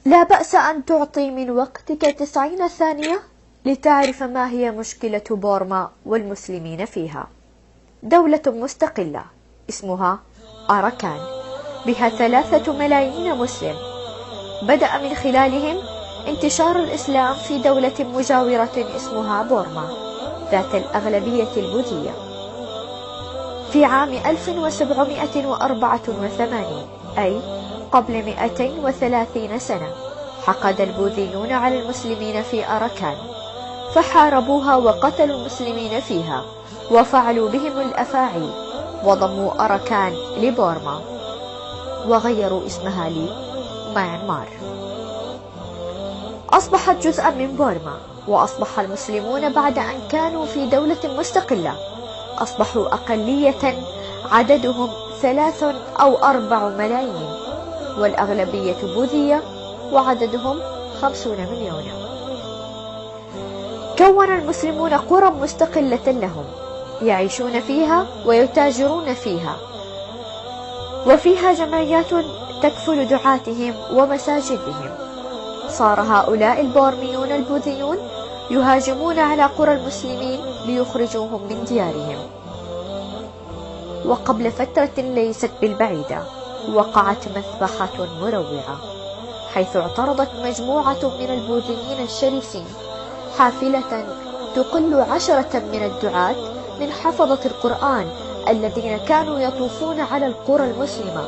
لا بأس أن تعطي من وقتك 90 ثانية لتعرف ما هي مشكلة بورما والمسلمين فيها. دولة مستقلة اسمها أراكان، بها 3 ملايين مسلم، بدأ من خلالهم انتشار الإسلام في دولة مجاورة اسمها بورما ذات الأغلبية البوذية. في عام 1784، أي قبل 230 سنة، حقد البوذيون على المسلمين في أراكان، فحاربوها وقتلوا المسلمين فيها وفعلوا بهم الأفاعي، وضموا أراكان لبورما وغيروا اسمها لميانمار. أصبحت جزءا من بورما، وأصبح المسلمون بعد أن كانوا في دولة مستقلة أصبحوا أقلية عددهم 3 أو 4 ملايين، والأغلبية بوذية وعددهم 50 مليون. كون المسلمون قرى مستقلة لهم يعيشون فيها ويتاجرون فيها، وفيها جمعيات تكفل دعاتهم ومساجدهم. صار هؤلاء البورميون البوذيون يهاجمون على قرى المسلمين ليخرجوهم من ديارهم. وقبل فترة ليست بالبعيدة وقعت مذبحة مروعة، حيث اعترضت مجموعة من البوذيين الشرسين حافلة تقل 10 من الدعاة من حفظة القرآن الذين كانوا يطوفون على القرى المسلمة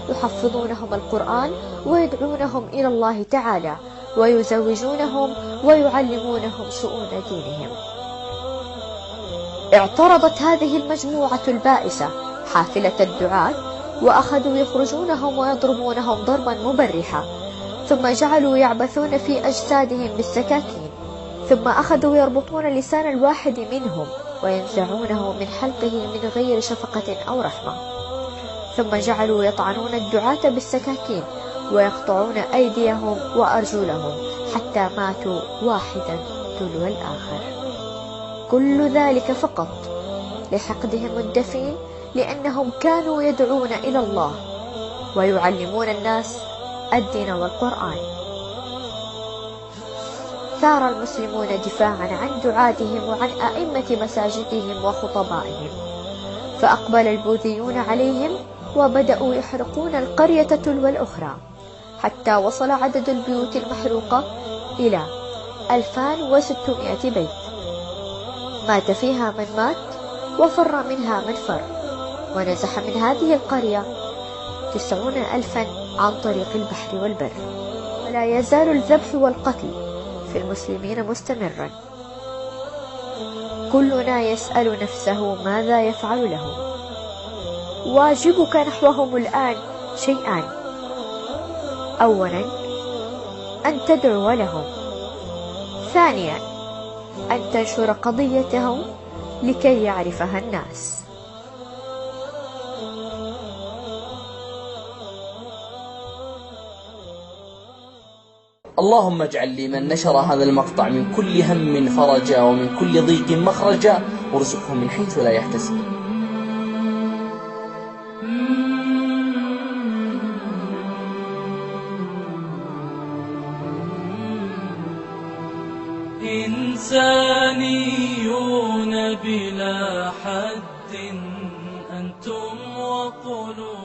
يحفظونهم القرآن ويدعونهم إلى الله تعالى ويزوجونهم ويعلمونهم شؤون دينهم. اعترضت هذه المجموعة البائسة حافلة الدعاة، وأخذوا يخرجونهم ويضربونهم ضربا مبرحا، ثم جعلوا يعبثون في أجسادهم بالسكاكين، ثم أخذوا يربطون لسان الواحد منهم وينزعونه من حلقه من غير شفقة أو رحمة، ثم جعلوا يطعنون الدعاة بالسكاكين ويقطعون أيديهم وأرجلهم حتى ماتوا واحدا تلو الآخر. كل ذلك فقط لحقدهم الدفين، لأنهم كانوا يدعون إلى الله ويعلمون الناس الدين والقرآن. ثار المسلمون دفاعا عن دعاتهم وعن أئمة مساجدهم وخطبائهم، فأقبل البوذيون عليهم وبدأوا يحرقون القرية تلو الأخرى، حتى وصل عدد البيوت المحروقة إلى 2600 بيت، مات فيها من مات وفر منها من فر، ونزح من هذه القرية 90,000 عن طريق البحر والبر. ولا يزال الذبح والقتل في المسلمين مستمرا. كلنا يسأل نفسه ماذا يفعل لهم. واجبك نحوهم الآن شيئان: أولا أن تدعو لهم، ثانيا أن تنشر قضيتهم لكي يعرفها الناس. اللهم اجعل لمن نشر هذا المقطع من كل هم فرجا ومن كل ضيق مخرجا، وارزقه من حيث لا يحتسب. إنسانيون بلا حد أنتم وقلوب